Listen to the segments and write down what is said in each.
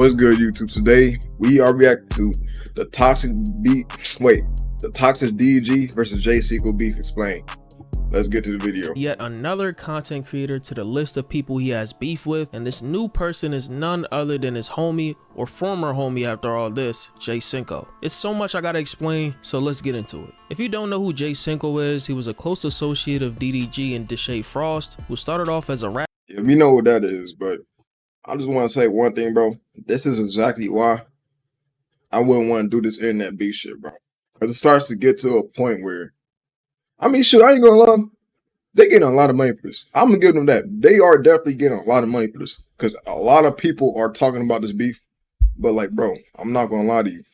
What's good, YouTube? Today we are reacting to the toxic DDG versus Cinco beef explained. Let's get to the video. Yet another content creator to the list of people he has beef with, and this new person is none other than his homie, or former homie after all this, Cinco. It's so much I gotta explain, so let's get into it. If you don't know who Cinco is, he was a close associate of DDG and DeShae Frost, who started off as a rap. Yeah, we know what that is, but I just want to say one thing, bro. This is exactly why I wouldn't want to do this internet beef shit, bro. Because it starts to get to a point where, I mean, shit, I ain't gonna lie. They getting a lot of money for this. I'm gonna give them that. They are definitely getting a lot of money for this. Because a lot of people are talking about this beef. But like, bro, I'm not gonna lie to you.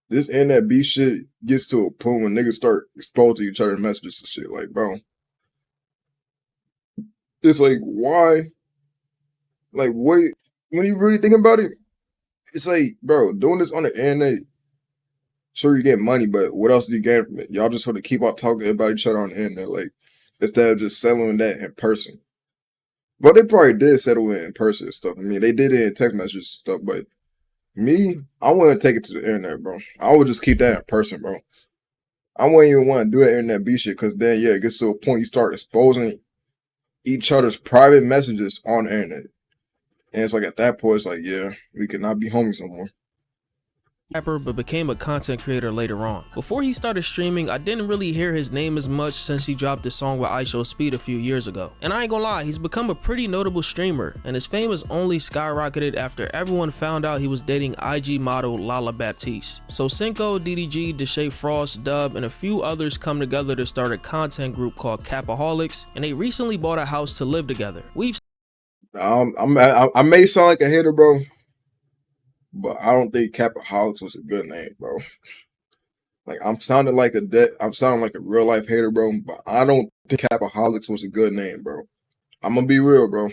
This internet beef shit gets to a point when niggas start exposing each other's messages and shit. Like, bro. It's like, why? Like, what? When you really think about it, it's like, bro, doing this on the internet, sure you get money, but what else do you gain from it? Y'all just want to keep on talking about each other on the internet, like, instead of just settling that in person. But they probably did settle it in person and stuff. I mean, they did it in text messages and stuff, but me, I wouldn't take it to the internet, bro. I would just keep that in person, bro. I wouldn't even want to do that internet B shit, because then, yeah, it gets to a point you start exposing each other's private messages on the internet. And it's like, at that point, it's like, yeah, we cannot be homies no more. Rapper, but became a content creator later on. Before he started streaming, I didn't really hear his name as much since he dropped his song with IShowSpeed a few years ago. And I ain't gonna lie, he's become a pretty notable streamer, and his fame has only skyrocketed after everyone found out he was dating IG model Lala Baptiste. So Cinco, DDG, DeShae Frost, Dub, and a few others come together to start a content group called Capaholics, and they recently bought a house to live together. I may sound like a hater, bro, but I don't think Capaholics was a good name, bro. Like, I'm sounding like a real life hater, bro, but I don't think Capaholics was a good name, bro. I'm gonna be real, bro.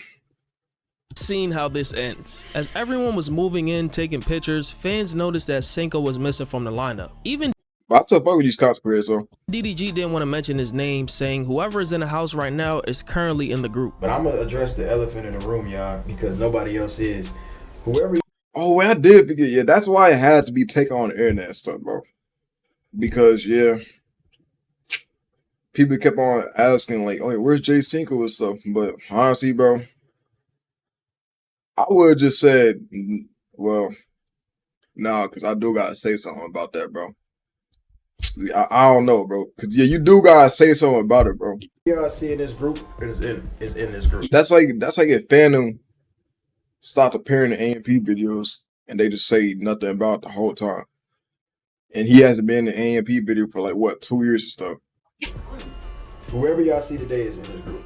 Seen how this ends. As everyone was moving in, taking pictures, fans noticed that Cinco was missing from the lineup. Even I took fuck with these content creators, so DDG didn't want to mention his name, saying whoever is in the house right now is currently in the group. But I'm gonna address the elephant in the room, y'all, because nobody else is. Whoever. Oh, I did forget. Yeah, that's why it had to be taken on the internet and stuff, bro. Because, yeah, people kept on asking, like, oh, where's Cinco and stuff? But honestly, bro, I would have just said, well, nah, because I do gotta say something about that, bro. I don't know, bro. Because, yeah, you do gotta say something about it, bro. Y'all see in this group, is in this group. That's like if fandom stopped appearing in A&P videos and they just say nothing about it the whole time. And he hasn't been in an A&P video for like, what, 2 years and stuff. Whoever y'all see today is in this group.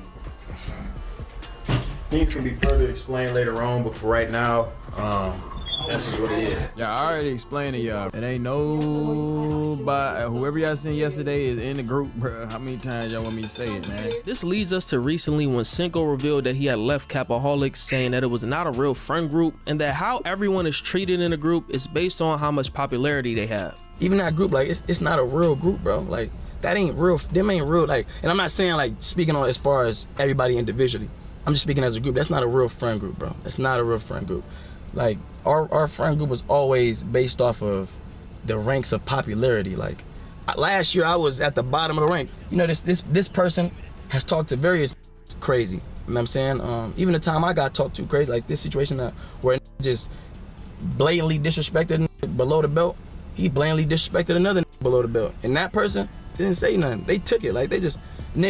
Things can be further explained later on, but for right now, that's just what it is. Yeah, I already explained to y'all. It ain't nobody. Whoever y'all seen yesterday is in the group, bro. How many times y'all want me to say it, man? This leads us to recently when Cinco revealed that he had left Capaholics, saying that it was not a real friend group and that how everyone is treated in a group is based on how much popularity they have. Even that group, like, it's not a real group, bro. Like, that ain't real. Them ain't real. Like, and I'm not saying like speaking on as far as everybody individually. I'm just speaking as a group. That's not a real friend group, bro. That's not a real friend group. Like, our friend group was always based off of the ranks of popularity. Like, last year I was at the bottom of the rank. You know, this person has talked to various crazy. You know what I'm saying? Even the time I got talked to crazy, like this situation where just blatantly disrespected below the belt. He blatantly disrespected another below the belt, and that person didn't say nothing. They took it. Like, they just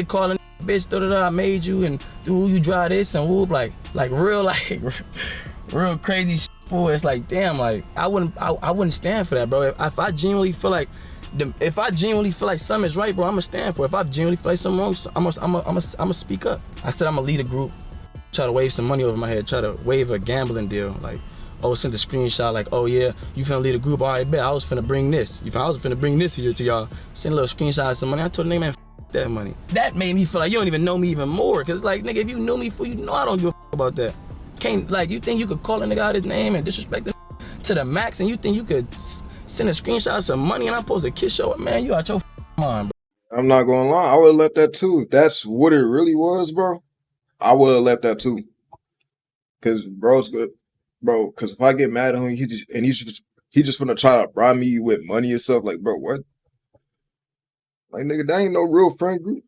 calling bitch, I made you, and do you drive this and whoop, like real crazy shit, fool. It's like, damn, like I wouldn't stand for that, bro. If I genuinely feel like something is right, bro, I'ma stand for it. If I genuinely feel like something wrong, I'ma speak up. I said I'ma lead a group, try to wave some money over my head, try to wave a gambling deal, like, oh, sent a screenshot like, oh yeah, you finna lead a group, all right, bet, I was finna bring this. I was finna bring this here to y'all. Send a little screenshot of some money. I told the nigga, man, that money. That made me feel like you don't even know me even more. Cause like, nigga, if you knew me, you know I don't give a about that. Can't, like, you think you could call a nigga out his name and disrespect him to the max, and you think you could send a screenshot of some money and I'm supposed to kiss your, man, you out your mind, bro. I'm not gonna lie, I would've left that too. That's what it really was, bro. I would've left that too. Cause bro's good. bro. Because if I get mad at him, he just gonna try to bribe me with money and stuff. Like, bro, what? Like, nigga, that ain't no real friend group.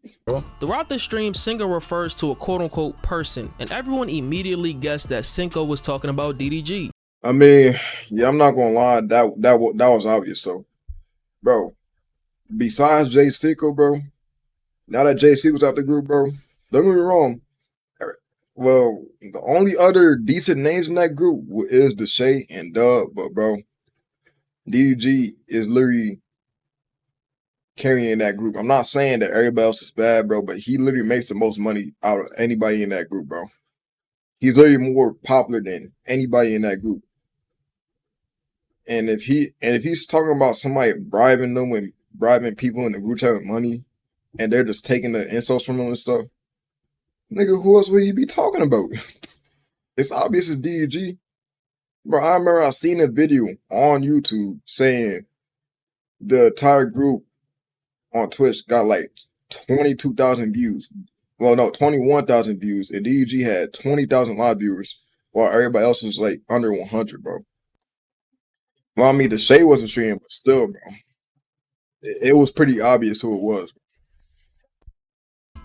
Throughout the stream, Cinco refers to a quote-unquote person, and everyone immediately guessed that Cinco was talking about DDG. I mean, yeah, I'm not gonna lie, that was obvious though, bro. Besides Jay Cinco, bro, now that JC was out the group, bro, don't get me wrong. Well, the only other decent names in that group is Deshae and Dub, but bro, DDG is literally carrying that group. I'm not saying that everybody else is bad, bro, but he literally makes the most money out of anybody in that group, bro. He's literally more popular than anybody in that group. And if he's talking about somebody bribing them and bribing people in the group chat with money, and they're just taking the insults from them and stuff, nigga, who else would he be talking about? It's obvious it's DDG. Bro, I remember I seen a video on YouTube saying the entire group on Twitch got like 22,000 views. Well, no, 21,000 views. And DDG had 20,000 live viewers, while everybody else was like under 100, bro. Well, I mean, the Shay wasn't streaming, but still, bro. It was pretty obvious who it was.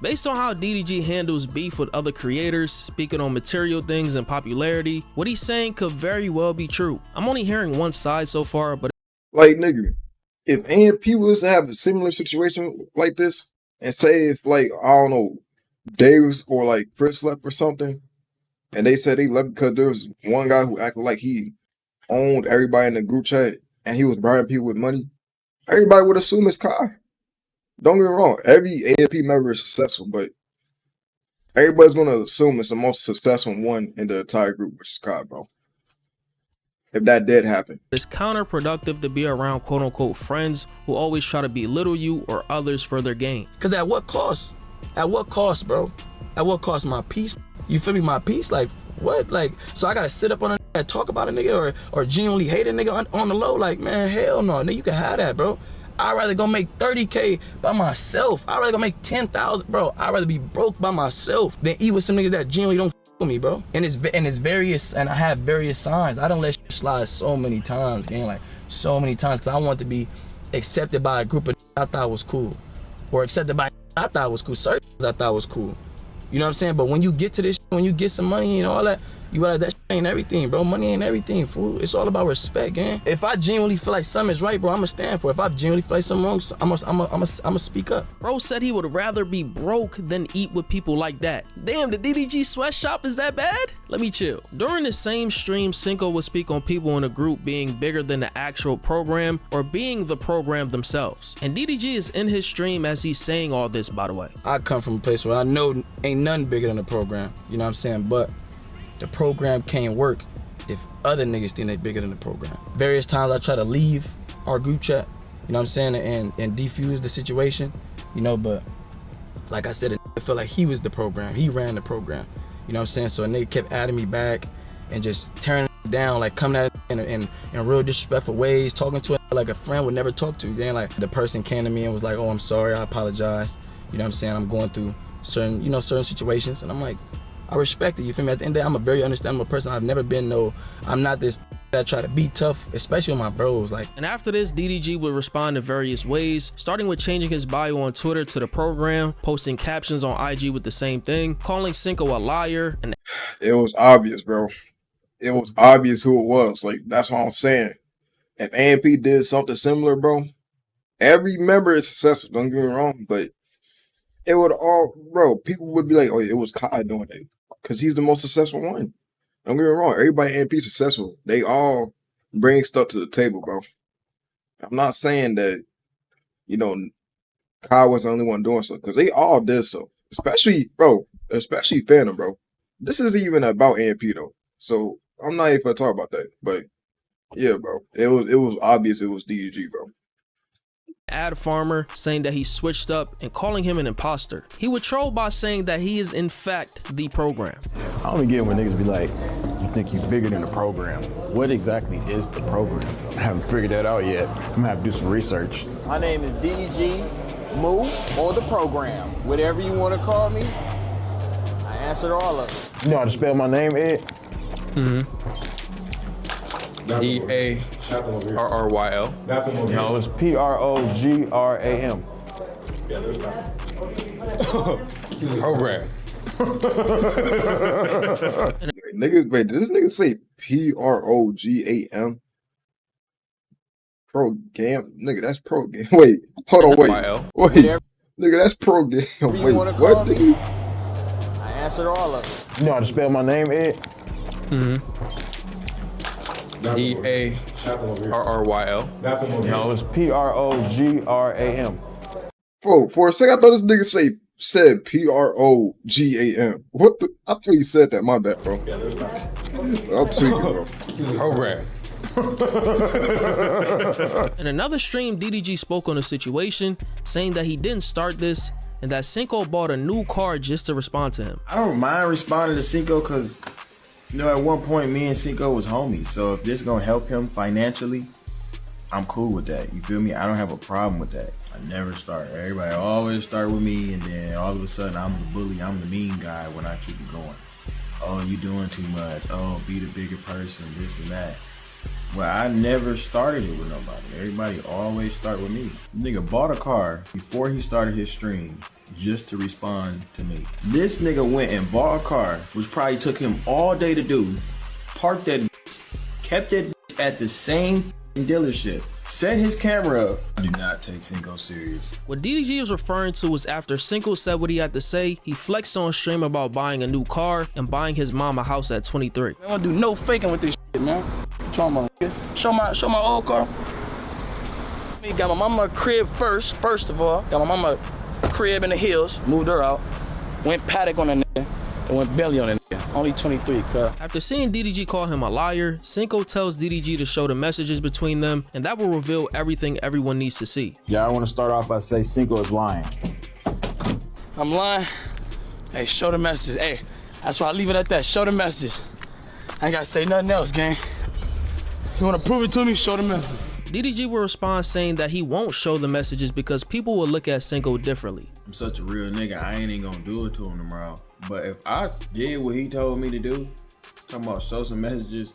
Based on how DDG handles beef with other creators, speaking on material things and popularity, what he's saying could very well be true. I'm only hearing one side so far, but like, nigga, if AMP was to have a similar situation like this, and say if, like, I don't know, Davis or like Chris left or something, and they said he left because there was one guy who acted like he owned everybody in the group chat and he was bribing people with money, everybody would assume it's Kai. Don't get me wrong, every AMP member is successful, but everybody's gonna assume it's the most successful one in the entire group, which is Kai, bro. If that did happen. It's counterproductive to be around quote-unquote friends who always try to belittle you or others for their gain. Cause at what cost? At what cost, bro? At what cost? My peace? You feel me? My peace? Like, what? Like, so I gotta sit up on a nigga and talk about a nigga or genuinely hate a nigga on the low? Like, man, hell no. Nigga, you can have that, bro. I'd rather go make 30K by myself. I'd rather go make 10,000, bro. I'd rather be broke by myself than eat with some niggas that genuinely don't with me, bro. And it's various, and I have various signs. I don't let shit slide so many times, gang, like so many times, because I want to be accepted by a group of I thought was cool, or accepted by I thought was cool, certain I thought was cool. You know what I'm saying? But when you get to this, when you get some money and all that, you realize that shit ain't everything, bro. Money ain't everything, fool. It's all about respect, gang. If I genuinely feel like something is right, bro, I'ma stand for it. If I genuinely feel like something wrong, I'ma speak up. Bro said he would rather be broke than eat with people like that. Damn, the DDG sweatshop is that bad? Let me chill. During the same stream, Cinco would speak on people in a group being bigger than the actual program or being the program themselves. And DDG is in his stream as he's saying all this, by the way. I come from a place where I know ain't nothing bigger than the program. You know what I'm saying? But the program can't work if other niggas think they bigger than the program. Various times I try to leave our group chat, you know what I'm saying, and defuse the situation, you know, but like I said, I felt like he was the program. He ran the program, you know what I'm saying? So and they kept adding me back and just tearing it down, like coming at it in real disrespectful ways, talking to it like a friend would never talk to. Then like the person came to me and was like, oh, I'm sorry, I apologize. You know what I'm saying? I'm going through certain situations. And I'm like, I respect it, you feel me? At the end of the day, I'm a very understandable person. I've never been I'm not this that try to be tough, especially with my bros. Like. And after this, DDG would respond in various ways, starting with changing his bio on Twitter to the program, posting captions on IG with the same thing, calling Cinco a liar, and it was obvious, bro. It was obvious who it was. Like, that's what I'm saying. If AMP did something similar, bro, every member is successful, don't get me wrong, but it would all, bro, people would be like, oh, it was Kai doing it. Because he's the most successful one. Don't get me wrong. Everybody in AMP successful. They all bring stuff to the table, bro. I'm not saying that, you know, Kai was the only one doing so. Because they all did so. Especially Phantom, bro. This isn't even about AMP, though. So I'm not even going to talk about that. But, yeah, bro. It was obvious it was DDG, bro. Ad Farmer, saying that he switched up and calling him an imposter. He would troll by saying that he is in fact the program. I only get when niggas be like, you think you bigger than the program. What exactly is the program? I haven't figured that out yet. I'm gonna have to do some research. My name is DDG, Moo, or the program. Whatever you want to call me, I answered all of it. You know how to spell my name, Ed? DARRYL. No, it's PROGRAM. Program. Niggas, wait, did this nigga say PROGAM? Pro-gam? Nigga, that's pro-gam. Wait, hold on, wait. Wait. Nigga, that's pro-gam. you Wait, wanna what, call me? nigga? I answered all of it. You know how to spell my name, Ed? DARRYL. No, it's PROGRAM. For a second, I thought this nigga said PROGAM. What the? I thought you said that. My bad, bro. I'm tweaking, bro. Program. In another stream, DDG spoke on the situation, saying that he didn't start this and that Cinco bought a new car just to respond to him. I don't mind responding to Cinco because, you know, at one point me and Cinco was homies. So if this is gonna help him financially, I'm cool with that. You feel me? I don't have a problem with that. I never start. Everybody always start with me, and then all of a sudden I'm the bully, I'm the mean guy when I keep it going. Oh, you doing too much. Oh, be the bigger person, this and that. Well, I never started it with nobody. Everybody always start with me. Nigga bought a car before he started his stream just to respond to me. This nigga went and bought a car, which probably took him all day to do, parked that, kept it at the same dealership, set his camera up. I do not take Cinco serious. What DDG is referring to was after Cinco said what he had to say, he flexed on stream about buying a new car and buying his mom a house at 23. I don't do no faking with this shit, man. Show my old car. We got my mama a crib first of all. Got my mama a crib in the hills, moved her out. Went paddock on the nigga, and went belly on the nigga. Only 23, cuz. After seeing DDG call him a liar, Cinco tells DDG to show the messages between them, and that will reveal everything everyone needs to see. Yeah, I want to start off by saying Cinco is lying. I'm lying. Hey, show the messages. Hey, that's why I leave it at that. Show the messages. I ain't gotta say nothing else, gang. You wanna prove it to me? Show the messages. DDG will respond saying that he won't show the messages because people will look at Cinco differently. I'm such a real nigga, I ain't even gonna do it to him tomorrow. But if I did what he told me to do, talking about show some messages,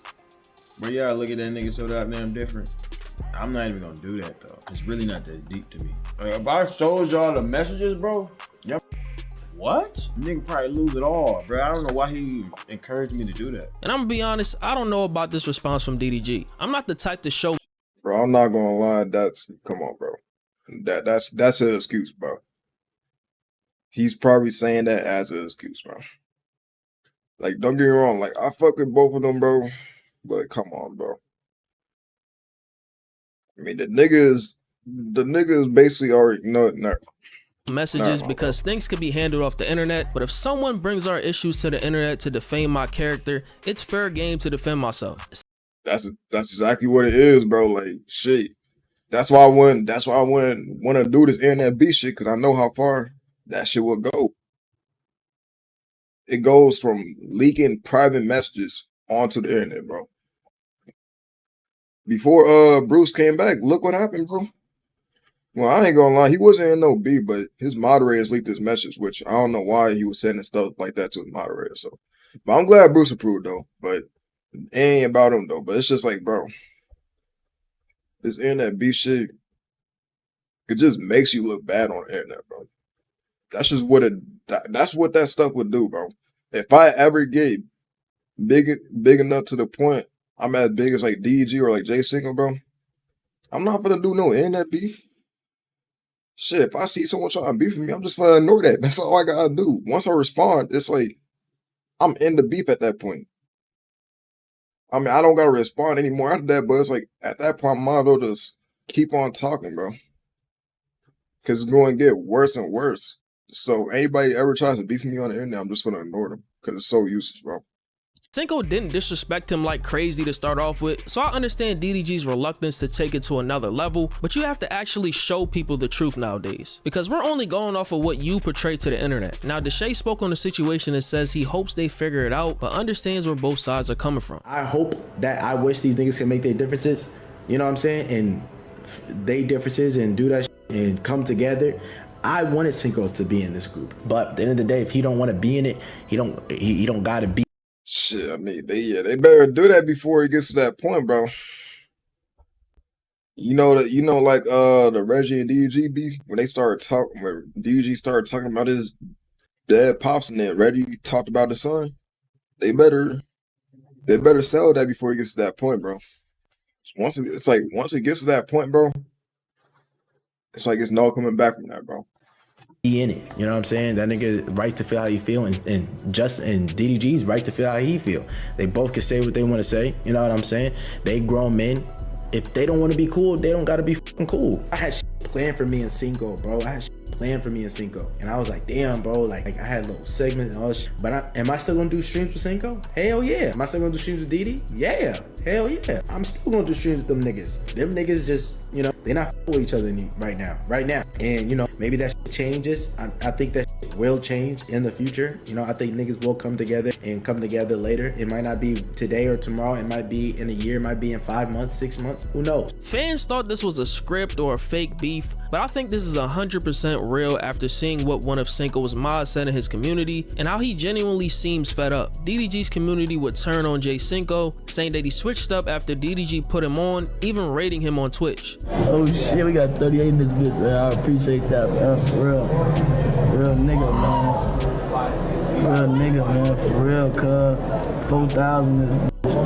bro, y'all look at that nigga so damn different. I'm not even gonna do that though. It's really not that deep to me. Like, if I showed y'all the messages, bro, y'all what? Nigga probably lose it all, bro. I don't know why he encouraged me to do that. And I'm gonna be honest, I don't know about this response from DDG. I'm not the type to show. Bro, I'm not gonna lie. Come on, bro. That's an excuse, bro. He's probably saying that as an excuse, bro. Like, don't get me wrong. Like, I fuck with both of them, bro. But come on, bro. I mean, the niggas basically already know. Messages because things could be handled off the internet, but if someone brings our issues to the internet to defame my character, it's fair game to defend myself. That's exactly what it is, bro. Like, shit. That's why I wouldn't want to do this internet beef shit, because I know how far that shit will go. It goes from leaking private messages onto the internet, bro. Before Bruce came back, look what happened, bro. Well, I ain't gonna lie, he wasn't in no beef, but his moderators leaked his message, which I don't know why he was sending stuff like that to his moderators. So, but I'm glad Bruce approved though. But it ain't about him though. But it's just like, bro, this internet beef shit, it just makes you look bad on the internet, bro. That's just what that's what that stuff would do, bro. If I ever get big enough to the point I'm as big as like DDG or like J Cinco, bro, I'm not gonna do no internet beef. Shit, if I see someone trying to beef with me, I'm just gonna ignore that. That's all I gotta do. Once I respond, it's like I'm in the beef at that point. I mean, I don't gotta respond anymore after that, but it's like at that point, I might as well just keep on talking, bro. Because it's going to get worse and worse. So anybody ever tries to beef me on the internet, I'm just gonna ignore them because it's so useless, bro. Cinco didn't disrespect him like crazy to start off with, so I understand DDG's reluctance to take it to another level, but you have to actually show people the truth nowadays, because we're only going off of what you portray to the internet. Now, Deshae spoke on the situation and says he hopes they figure it out, but understands where both sides are coming from. I hope that I wish these niggas can make their differences, you know what I'm saying, and they differences and do that and come together. I wanted Cinco to be in this group, but at the end of the day, if he don't want to be in it, he don't gotta be. Shit, I mean, they better do that before it gets to that point, bro. Like the Reggie and DDG beef when DDG started talking about his dad pops and then Reggie talked about his son. They better sell that before it gets to that point, bro. Once it gets to that point, bro, it's like it's no coming back from that, bro. He in it, you know what I'm saying? That nigga right to feel how you feel, and DDG's right to feel how he feel. They both can say what they want to say, you know what I'm saying? They grown men. If they don't want to be cool, they don't gotta be fucking cool. I had planned for me and Cinco, bro. And I was like, damn, bro. Like I had a little segment and all this shit. But am I still gonna do streams with Cinco? Hell yeah. Am I still gonna do streams with DD? Yeah. Hell yeah. I'm still gonna do streams with them niggas. Them niggas just, they not with each other right now. And maybe that shit changes. I think that shit will change in the future. I think niggas will come together later. It might not be today or tomorrow. It might be in a year. It might be in 5 months, 6 months. Who knows? Fans thought this was a script or a fake beef, but I think this is 100% real after seeing what one of Cinco's mods said in his community and how he genuinely seems fed up. DDG's community would turn on J Cinco, saying that he switched up after DDG put him on, even rating him on Twitch. Oh shit, we got 38 in this bitch, man. I appreciate that, man. For real. Real nigga, man. For real, cuz. 4,000 is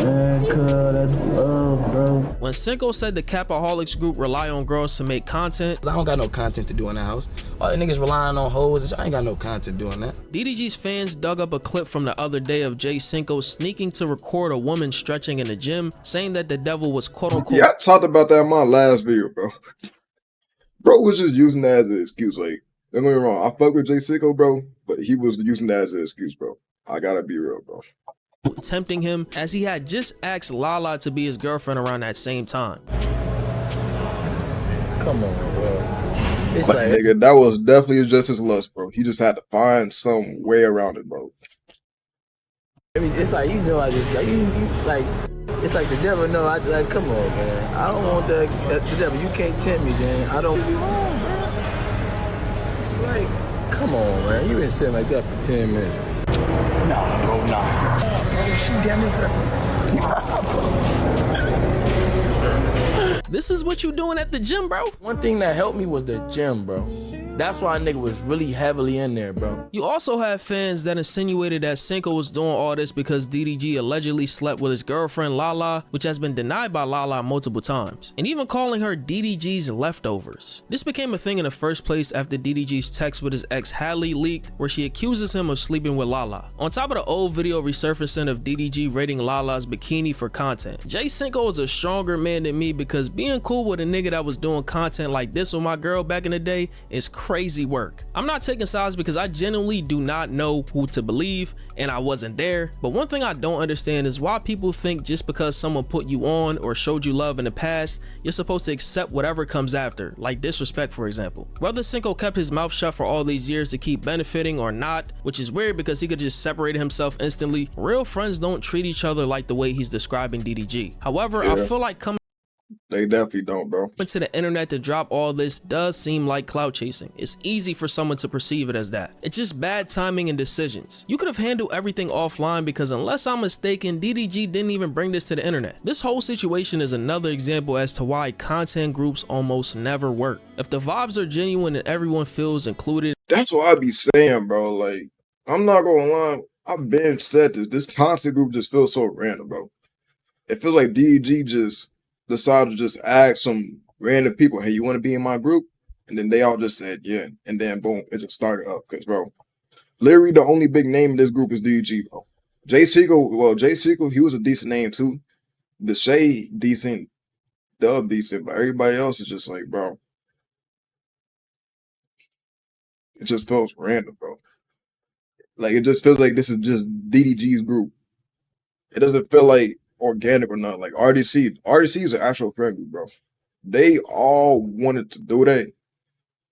man, cuz. That's love, bro. When Cinco said the Capaholics group rely on girls to make content, I don't got no content to do in that house. All the niggas relying on hoes. I ain't got no content doing that. DDG's fans dug up a clip from the other day of J Cinco sneaking to record a woman stretching in the gym, saying that the devil was quote unquote. Yeah, I talked about that in my last video, bro. Bro was just using that as an excuse. Like, don't get me wrong, I fuck with J Cinco, bro, but he was using that as an excuse, bro. I gotta be real, bro. Tempting him, as he had just asked Lala to be his girlfriend around that same time. Come on, bro. It's like, nigga, that was definitely just his lust, bro. He just had to find some way around it, bro. I mean, it's like, I just like, it's like the devil know. Like, come on, man. I don't want that. The devil, you can't tempt me, man. I don't. Like, come on, man. You been sitting like that for 10 minutes. No, bro, nah. Oh, bro, she damn it. This is what you doing at the gym, bro? One thing that helped me was the gym, bro. That's why a nigga was really heavily in there, bro. You also have fans that insinuated that Cinco was doing all this because DDG allegedly slept with his girlfriend Lala, which has been denied by Lala multiple times, and even calling her DDG's leftovers. This became a thing in the first place after DDG's text with his ex Hadley leaked, where she accuses him of sleeping with Lala. On top of the old video resurfacing of DDG rating Lala's bikini for content, J Cinco is a stronger man than me because being cool with a nigga that was doing content like this with my girl back in the day is crazy work. I'm not taking sides because I genuinely do not know who to believe and I wasn't there, but one thing I don't understand is why people think just because someone put you on or showed you love in the past, you're supposed to accept whatever comes after, like disrespect for example. Whether Cinco kept his mouth shut for all these years to keep benefiting or not, which is weird because he could just separate himself instantly, real friends don't treat each other like the way he's describing DDG. However, I feel like coming They definitely don't, bro. to the internet to drop all this does seem like clout chasing. It's easy for someone to perceive it as that. It's just bad timing and decisions. You could have handled everything offline because unless I'm mistaken, DDG didn't even bring this to the internet. This whole situation is another example as to why content groups almost never work. If the vibes are genuine and everyone feels included, that's what I be saying, bro. Like, I'm not gonna lie, I've been said this content group just feels so random, bro. It feels like DDG just decided to just ask some random people, hey, you want to be in my group? And then they all just said, yeah. And then boom, it just started up. Because, bro, literally the only big name in this group is DDG, bro. J Cinco, he was a decent name too. The Shay, decent. Dub, decent. But everybody else is just like, bro. It just feels random, bro. Like, it just feels like this is just DDG's group. It doesn't feel like organic or not. Like RDC is an actual friend group, bro. They all wanted to do that.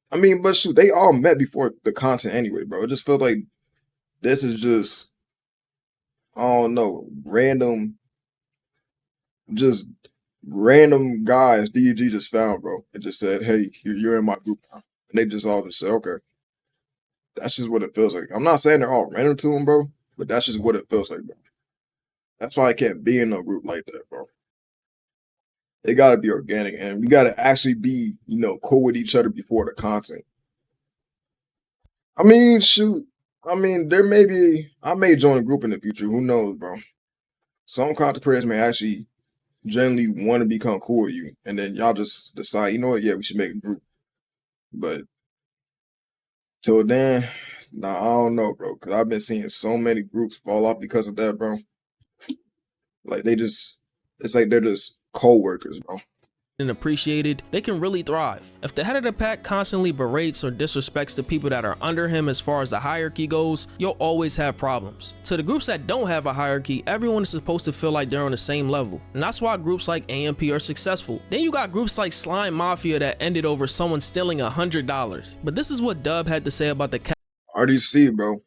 I mean, but shoot, they all met before the content anyway, bro. It just felt like this is just, I don't know, random guys DDG just found, bro. It just said, hey, you're in my group now. And they just all just said, okay. That's just what it feels like. I'm not saying they're all random to him, bro, but that's just what it feels like, bro. That's why I can't be in a group like that, bro. It gotta be organic, and we gotta actually be, cool with each other before the content. I mean, shoot. I mean, I may join a group in the future. Who knows, bro? Some content creators may actually genuinely want to become cool with you, and then y'all just decide, you know what? Yeah, we should make a group. But till then, nah, I don't know, bro. Because I've been seeing so many groups fall off because of that, bro. Like it's like they're just co-workers, bro. And appreciated, they can really thrive. If the head of the pack constantly berates or disrespects the people that are under him as far as the hierarchy goes, you'll always have problems. To the groups that don't have a hierarchy, everyone is supposed to feel like they're on the same level. And that's why groups like AMP are successful. Then you got groups like Slime Mafia that ended over someone stealing $100. But this is what Dub had to say about the RDC, bro.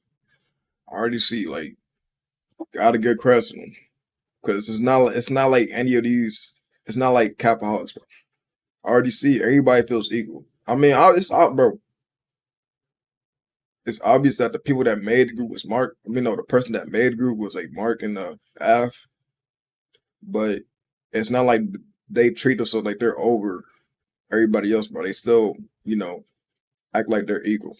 RDC, like, gotta get credit to them. Because it's not like any of these, it's not like Capaholics, bro. RDC, everybody feels equal. I mean, bro. It's obvious that the people that made the group was Mark. I mean, no, the person that made the group was like Mark and Af. But it's not like they treat themselves like they're over everybody else, bro. They still, act like they're equal.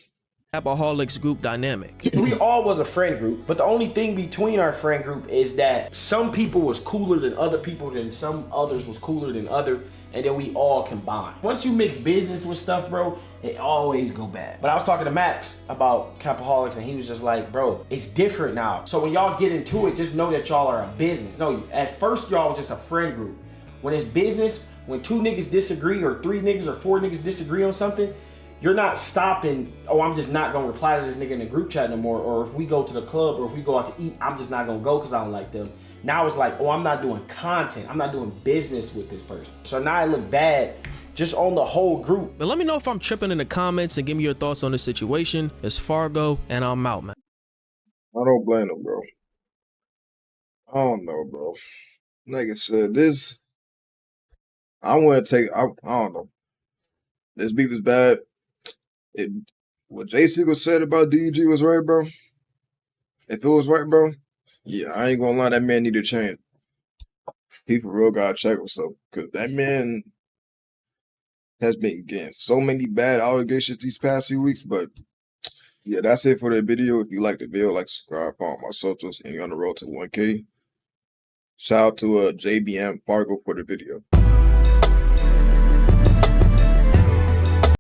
Capaholics group dynamic. We all was a friend group, but the only thing between our friend group is that some people was cooler than other people, then some others was cooler than other, and then we all combined. Once you mix business with stuff, bro, it always go bad. But I was talking to Max about Capaholics, and he was just like, bro, it's different now. So when y'all get into it, just know that y'all are a business. No, at first y'all was just a friend group. When it's business, when 2 niggas disagree, or 3 niggas or 4 niggas disagree on something, you're not stopping, oh, I'm just not gonna reply to this nigga in the group chat no more, or if we go to the club or if we go out to eat, I'm just not gonna go because I don't like them. Now it's like, oh, I'm not doing content, I'm not doing business with this person. So now I look bad just on the whole group. But let me know if I'm tripping in the comments and give me your thoughts on this situation. It's Fargo, and I'm out, man. I don't blame them, bro. I don't know, bro. Like I said, I want to I don't know. This beef is bad. What J. Cinco said about DDG was right, bro. If it was right, bro, yeah, I ain't gonna lie, that man need to change. People real gotta check himself, because that man has been getting so many bad allegations these past few weeks. But yeah, that's it for the video. If you like the video, like, subscribe, follow my socials, and you're on the road to 1K. Shout out to JBM Fargo for the video.